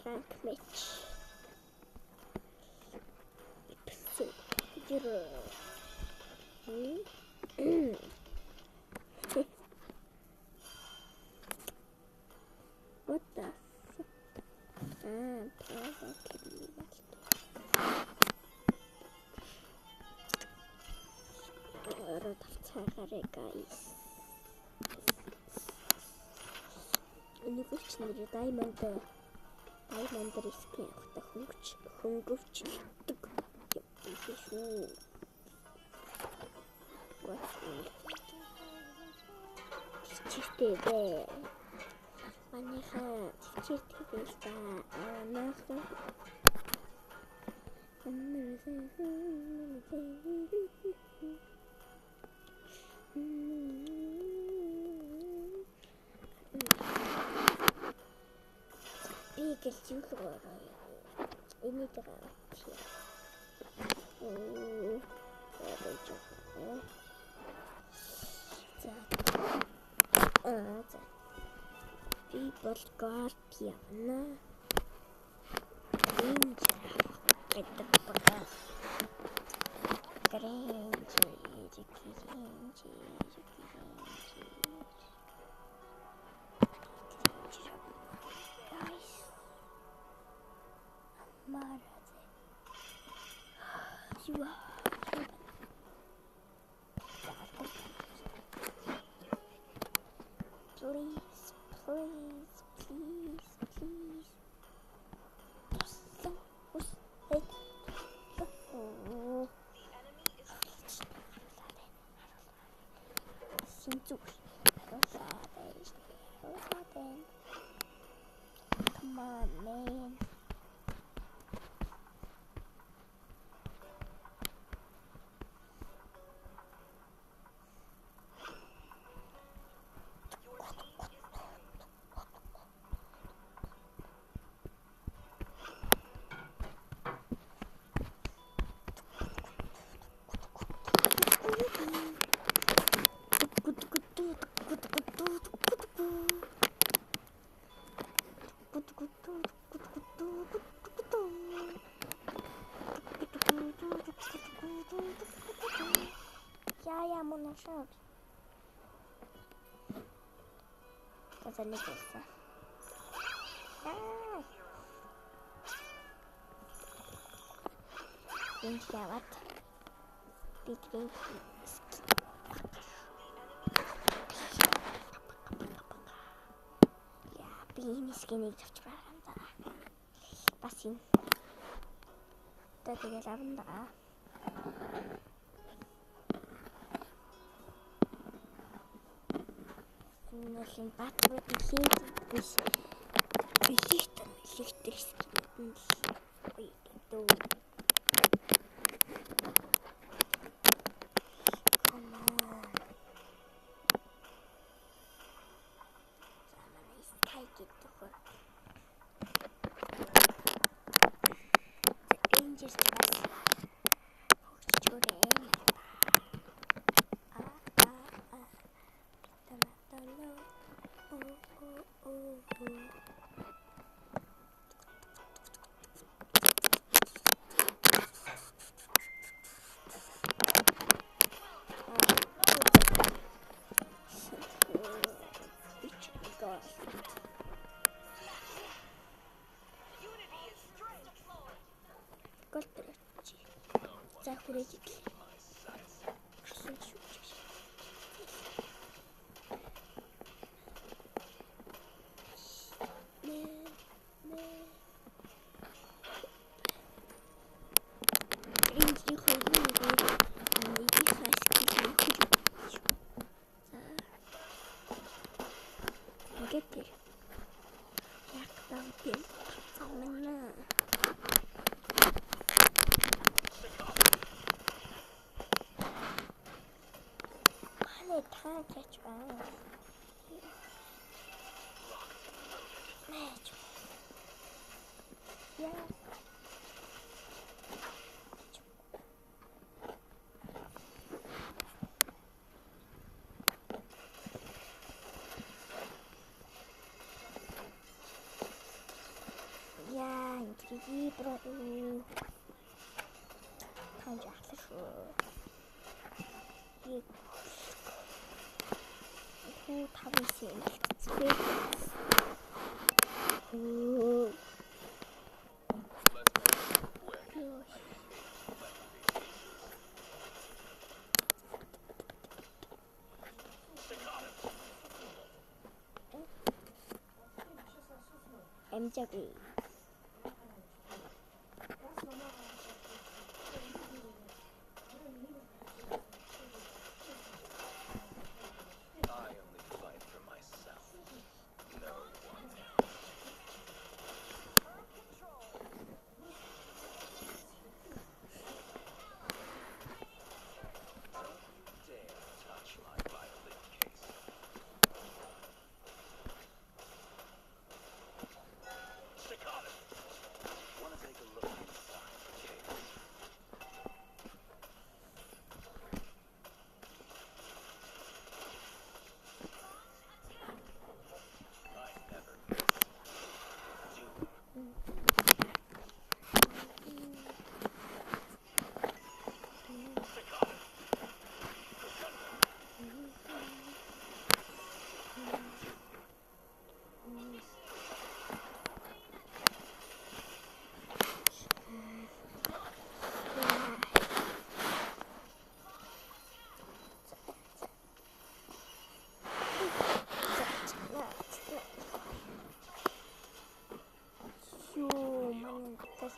Rank match. Yürü. What the fuck? Давтахаарай guys. Энийг өчнөр diamond рискийн явахта хөнгөвчлөдөг юм шүү. Чичтэй. Манайхаа чичтэй л та. Наахан. Гэлж юугаар энийг гаргая. За. Би бол гарт явна. Энд гэдэг бага. Грэнж. Come on, man. Я ему нашел. Залетелся. Винчават. Битвин. Я бинискиник тавьж байгаа юм да. Бас юм. Тэгээд авна да. Нэлийн батрууд хийх биш. Электрик ой дөө. За хүрээж идлээ. Bro. Таньж ахлах шүү. Хүү 5 сая мэлцээ. Амжаагүй.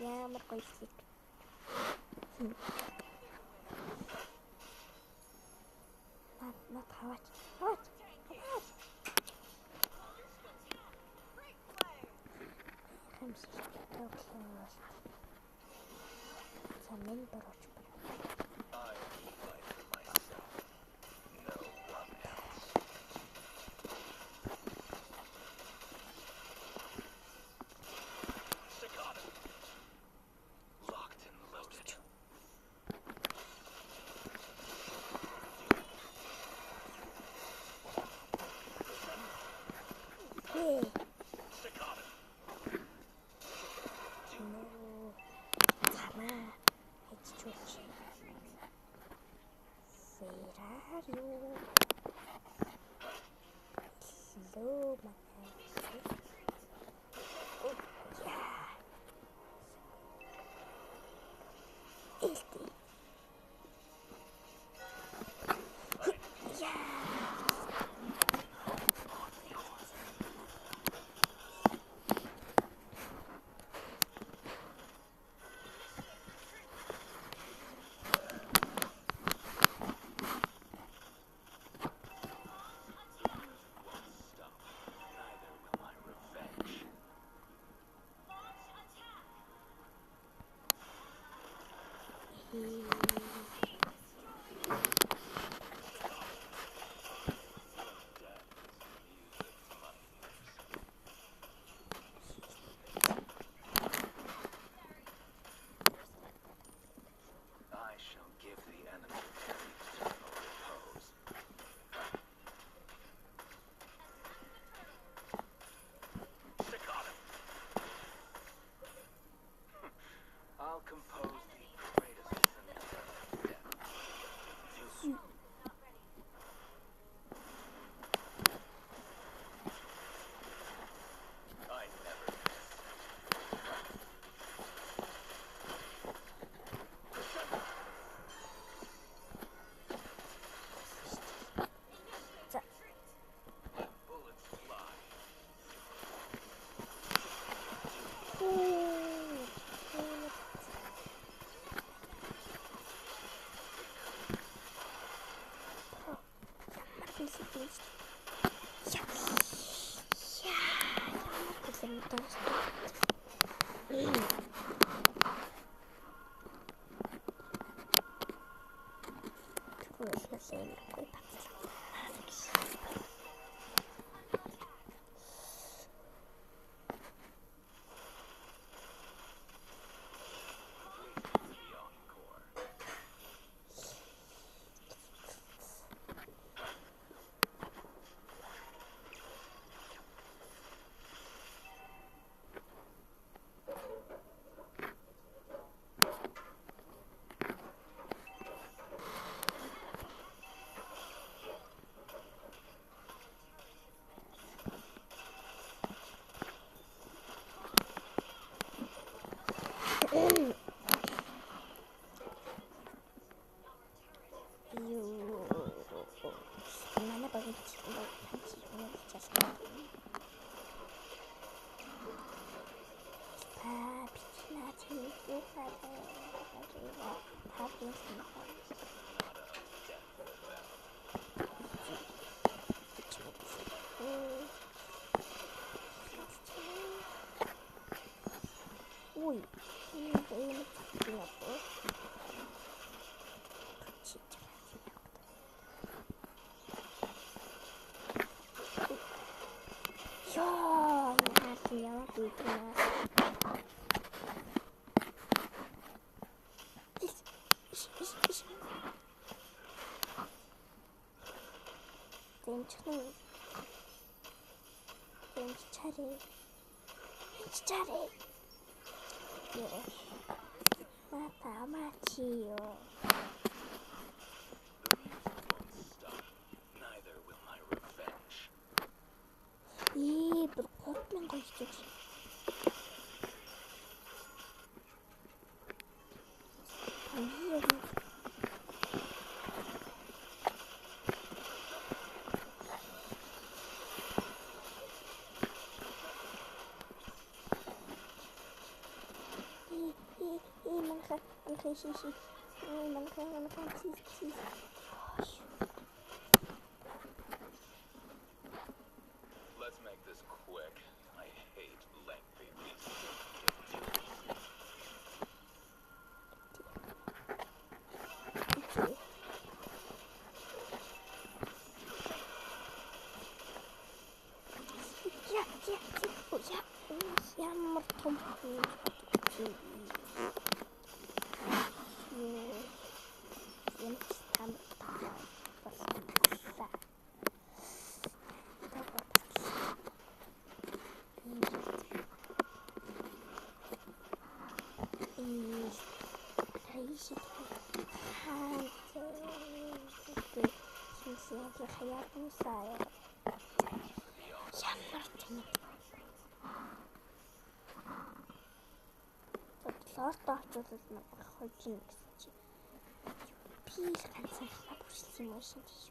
Ямар гоё шиг. На таваач. Хэмс. Самэн дөрөж. 이거 편지 오늘 진짜 생각나네. 다 빛나 재밌게 살아가지고 밥을 생각하고 오이 이 게임을 잡으려고 진짜 이야 그냥 있구나. 괜찮아. 차례. 예. 다 마치요. 뭐 걷는 거 있죠? man kann tief. Let's make this quick. I hate lengthy pieces. حياة صاير شمرتني صارت من خرجين بيل كان سيخنا بوشتي موشنتي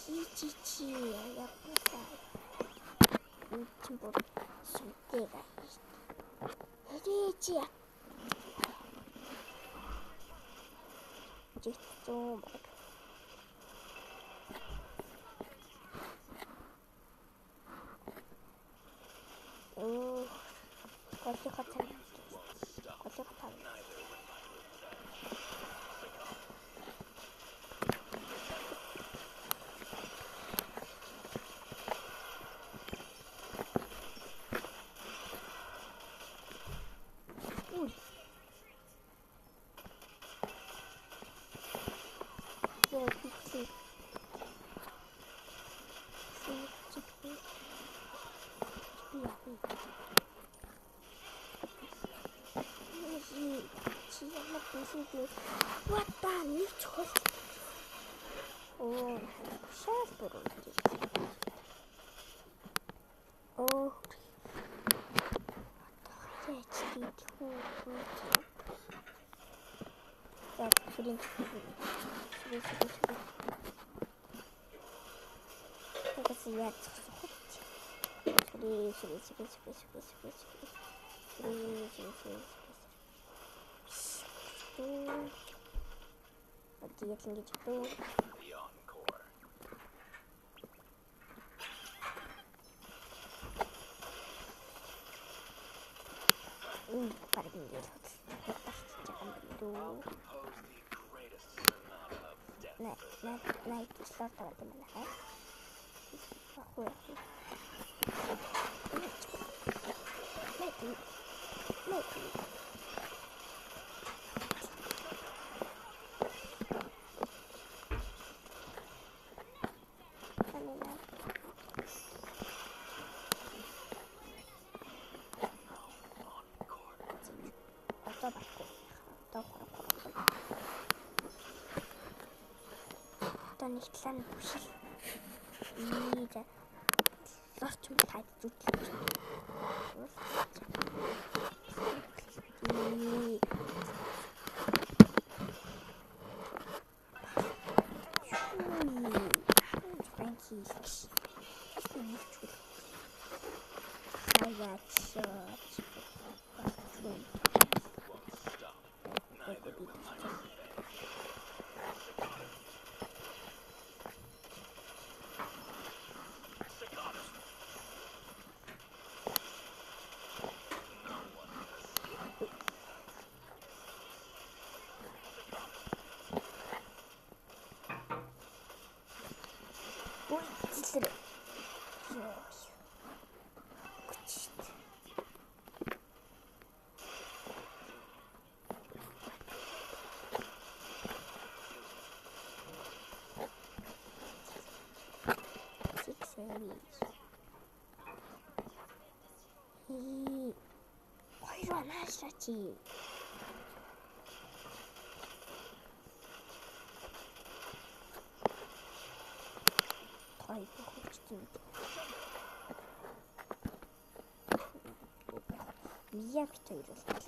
희지지야 보다 유튜브 쓸 때가 희지야 이제 좀 거지 같은 왔다 미쳤어. 오 샤프로 야 소리 이것이 야 어디에 생기지 또 빠르게 됐다 진짜 감동도 나이트 스타트가 되면 해 나이트 밟고 일단 식사는 보시 이제 좀 다이어트 짓을 해. 그치. 이 거의로 안 하시지. 더 이거 혹시 미야비토 이렇게.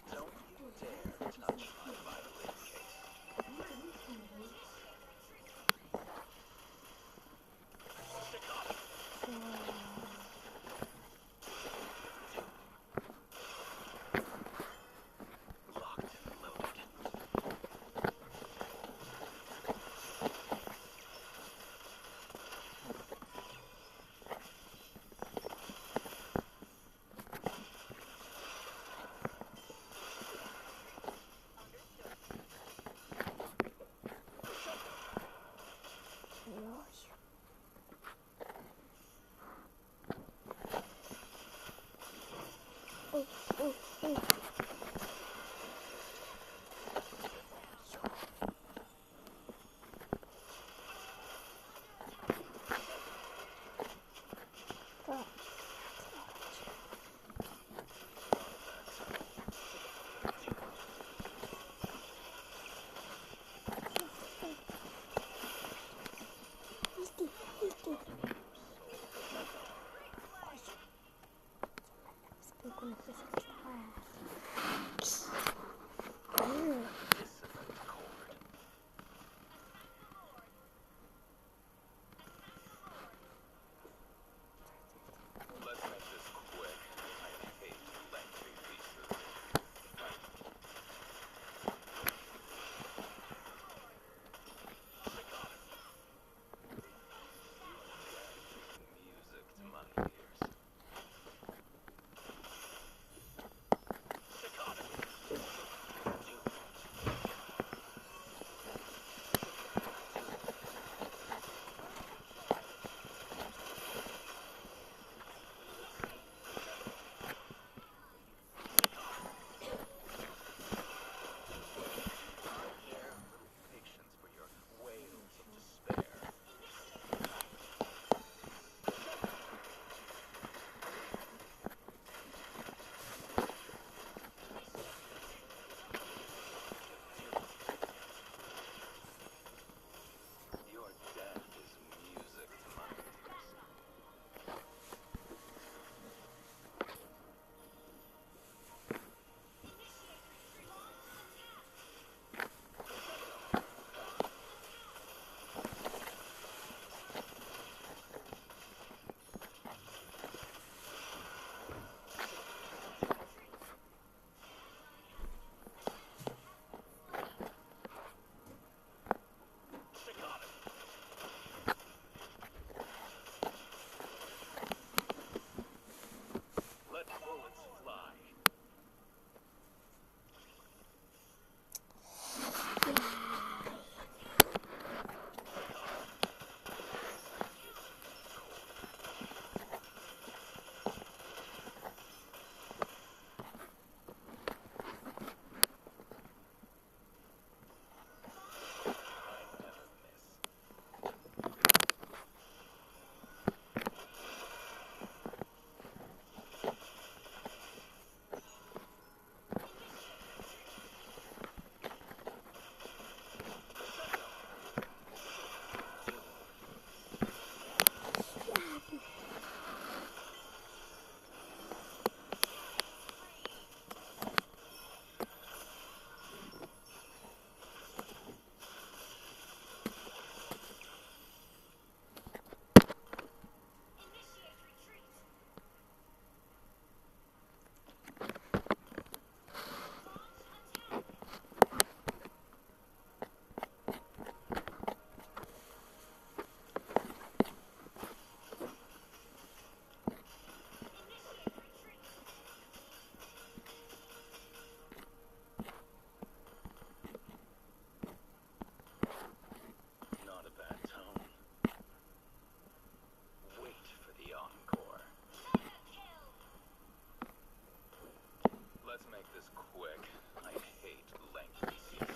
Let's make this quick. I hate lengthy scenes.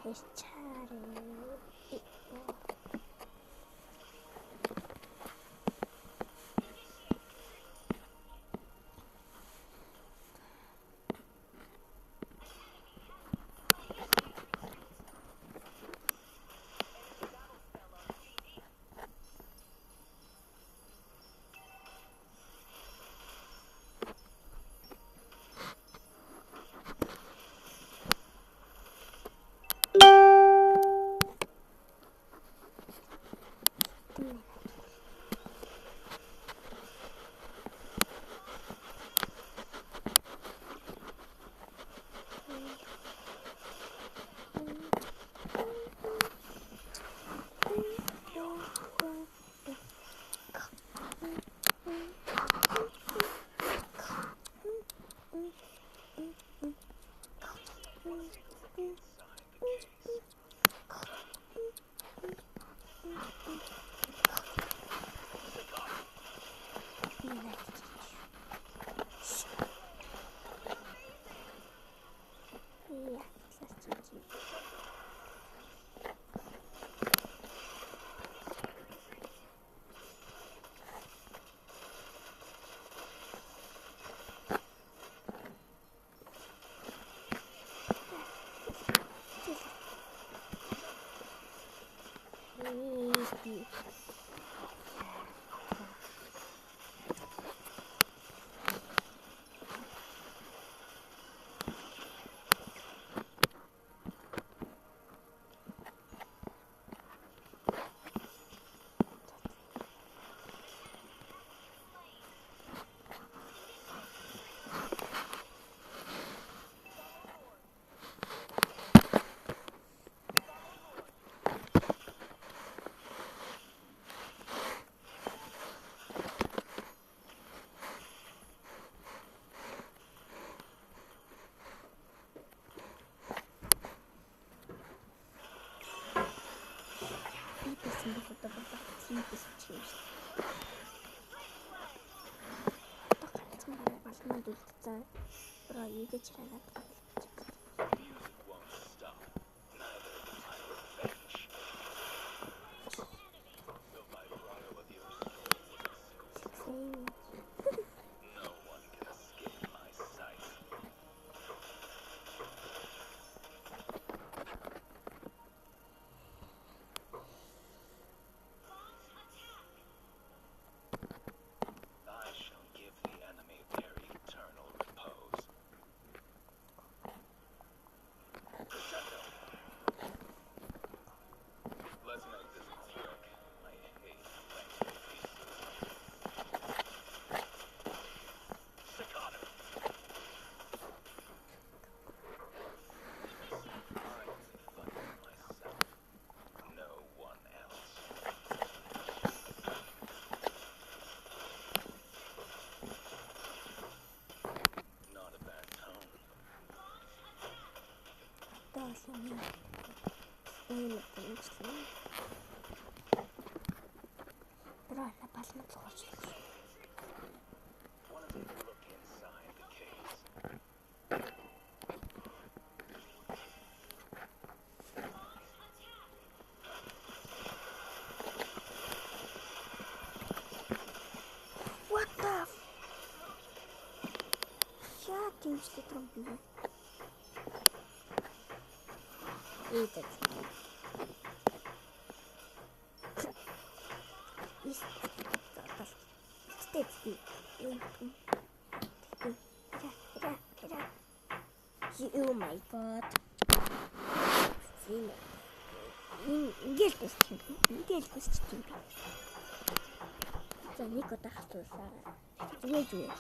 His 차를 입고 Bro, you get your head. You won't stop. Neither will my revenge. The vibrato of your soul was exquisite. No one can escape my sight. I shall give the enemy their eternal repose. Crescendo. Let's make this quick. I hate lengthy pieces. Staccato. I only fight myself. No one else. Not a bad tone. Wanted to look inside the case. What the f... Já tem que ser trombinho. Eita. Isso. Oh my god. Ингээл гисч. За нэг удаа хатуусаа. Зүгээр.